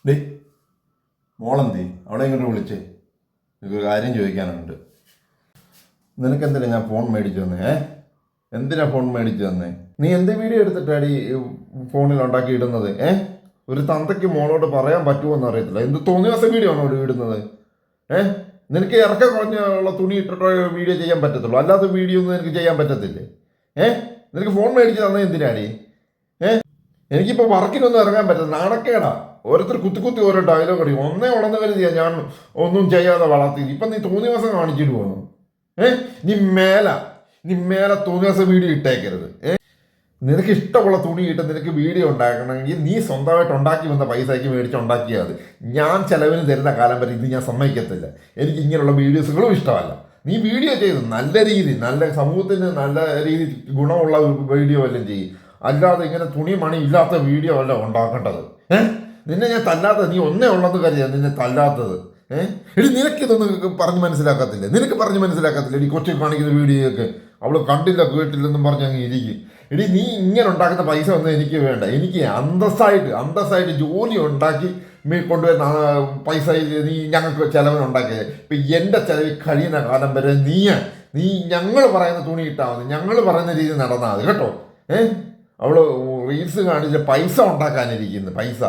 Day മോളെന്തി അവിടെ ഇങ്ങോട്ട് വിളിച്ചേ എനിക്കൊരു കാര്യം ചോദിക്കാനുണ്ട്. നിനക്കെന്തിനാ ഞാൻ ഫോൺ മേടിച്ചു തന്നേ? എന്തിനാ ഫോൺ മേടിച്ചു തന്നേ? നീ എന്ത് വീഡിയോ എടുത്തിട്ടാണ് ഈ ഫോണിൽ ഉണ്ടാക്കിയിടുന്നത്? ഒരു തന്തയ്ക്ക് മോളോട് പറയാൻ പറ്റുമോന്ന് അറിയത്തില്ല. എന്ത് തോന്നിയ ദിവസം വീഡിയോ ആണോ ഇവിടെ ഇടുന്നത്? നിനക്ക് ഇറക്കം കുറഞ്ഞുള്ള തുണി ഇട്ടിട്ടോ വീഡിയോ ചെയ്യാൻ പറ്റത്തുള്ളൂ, അല്ലാത്ത വീഡിയോ ഒന്നും നിനക്ക് ചെയ്യാൻ പറ്റത്തില്ലേ? നിനക്ക് ഫോൺ മേടിച്ച് തന്നെ എന്തിനാടി? എനിക്കിപ്പോൾ വർക്കിനൊന്നും ഇറങ്ങാൻ പറ്റില്ല, നാണക്കേടാ. ഓരോരുത്തർ കുത്തി കുത്തി ഓരോ ഡയലോഗ് അടി. ഒന്നേ ഉടന്ന് കരുതിയാ ഞാൻ ഒന്നും ചെയ്യാതെ വളർത്തി. ഇപ്പം നീ തോന്നിയ ദിവസം കാണിച്ചിട്ട് പോകുന്നു. നീ മേലെ തോന്നിയ ദിവസം വീഡിയോ ഇട്ടേക്കരുത്. നിനക്ക് ഇഷ്ടമുള്ള തുണി ഇട്ട് നിനക്ക് വീഡിയോ ഉണ്ടാക്കണമെങ്കിൽ നീ സ്വന്തമായിട്ട് ഉണ്ടാക്കി വന്ന പൈസയ്ക്ക് മേടിച്ച് ഉണ്ടാക്കിയാൽ മതി. ഞാൻ ചിലവിന് തരുന്ന കാലം വരെ ഇത് ഞാൻ സമ്മതിക്കത്തില്ല. എനിക്ക് ഇങ്ങനെയുള്ള വീഡിയോസുകളും ഇഷ്ടമല്ല. നീ വീഡിയോ ചെയ്തു നല്ല രീതി, നല്ല സമൂഹത്തിന് നല്ല രീതി ഗുണമുള്ള വീഡിയോ എല്ലാം ചെയ്യും, അല്ലാതെ ഇങ്ങനെ തുണി മണി ഇല്ലാത്ത വീഡിയോ അല്ല ഉണ്ടാക്കേണ്ടത്. നിന്നെ ഞാൻ തല്ലാത്തത് നീ ഒന്നേ ഉള്ളെന്ന് കരുതിയാ നിന്നെ തല്ലാത്തത്. എടി നിനക്കിതൊന്നും പറഞ്ഞ് മനസ്സിലാക്കത്തില്ല, നിനക്ക് പറഞ്ഞ് മനസ്സിലാക്കത്തില്ല. എടി കൊച്ചു കാണിക്കുന്ന വീഡിയോയൊക്കെ അവൾ കണ്ടില്ല കേട്ടില്ലെന്നും പറഞ്ഞ് അങ്ങ് ഇരിക്കും. എടി നീ ഇങ്ങനെ ഉണ്ടാക്കുന്ന പൈസ ഒന്നും എനിക്ക് വേണ്ട. എനിക്ക് അന്തസ്സായിട്ട് ജോലി ഉണ്ടാക്കി കൊണ്ടുവരുന്ന പൈസ നീ ഞങ്ങൾക്ക് ചിലവിനുണ്ടാക്കിയത്. ഇപ്പം എൻ്റെ ചിലവിൽ കഴിയുന്ന കാലം വരെ നീ ഞങ്ങൾ പറയുന്ന തുണി ഇട്ടാൽ മതി, ഞങ്ങൾ പറയുന്ന രീതി നടന്നാൽ മതി കേട്ടോ. അവള് റീൽസ് കാണിച്ച് പൈസ ഉണ്ടാക്കാനിരിക്കുന്നു, പൈസ.